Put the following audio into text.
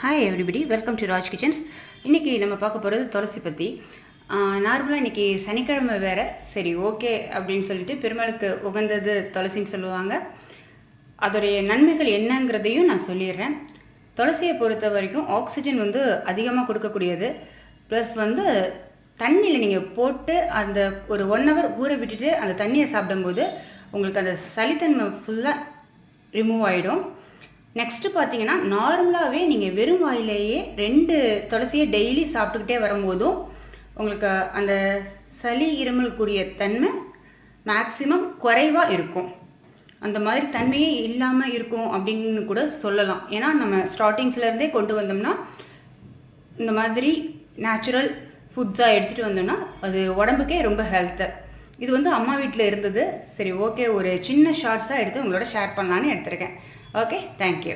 Hi everybody, welcome to Raj kitchens. இன்றைக்கி நம்ம பார்க்க போகிறது துளசி பற்றி. நார்மலாக இன்றைக்கி சனிக்கிழமை வேறு, சரி ஓகே அப்படின்னு சொல்லிட்டு பெருமாளுக்கு உகந்தது துளசின்னு சொல்லுவாங்க. அதோடைய நன்மைகள் என்னங்கிறதையும் நான் சொல்லிடுறேன். துளசியை பொறுத்த வரைக்கும் ஆக்சிஜன் அதிகமாக கொடுக்கக்கூடியது. ப்ளஸ் தண்ணியில் நீங்கள் போட்டு அந்த ஒரு 1 hour ஊற விட்டுட்டு அந்த தண்ணியை சாப்பிடும்போது உங்களுக்கு அந்த சளித்தன்மை ஃபுல்லாக ரிமூவ் ஆகிடும். நெக்ஸ்ட்டு பார்த்தீங்கன்னா, நார்மலாகவே நீங்கள் வெறும் வாயிலேயே 2 துளசியை டெய்லி சாப்பிட்டுக்கிட்டே வரும்போதும் உங்களுக்கு அந்த சளி இருமலுக்குரிய தன்மை மேக்ஸிமம் குறைவாக இருக்கும். அந்த மாதிரி தன்மையே இல்லாமல் இருக்கும் அப்படின்னு கூட சொல்லலாம். ஏன்னா நம்ம ஸ்டார்டிங்ஸ்லேருந்தே கொண்டு வந்தோம்னா, இந்த மாதிரி நேச்சுரல் ஃபுட்ஸாக எடுத்துகிட்டு வந்தோம்னா அது உடம்புக்கே ரொம்ப ஹெல்த்து. இது அம்மா வீட்டில் இருந்தது. சரி ஓகே, ஒரு சின்ன ஷார்ட்ஸாக எடுத்து உங்களோட ஷேர் பண்ணலான்னு எடுத்திருக்கேன். Okay, thank you.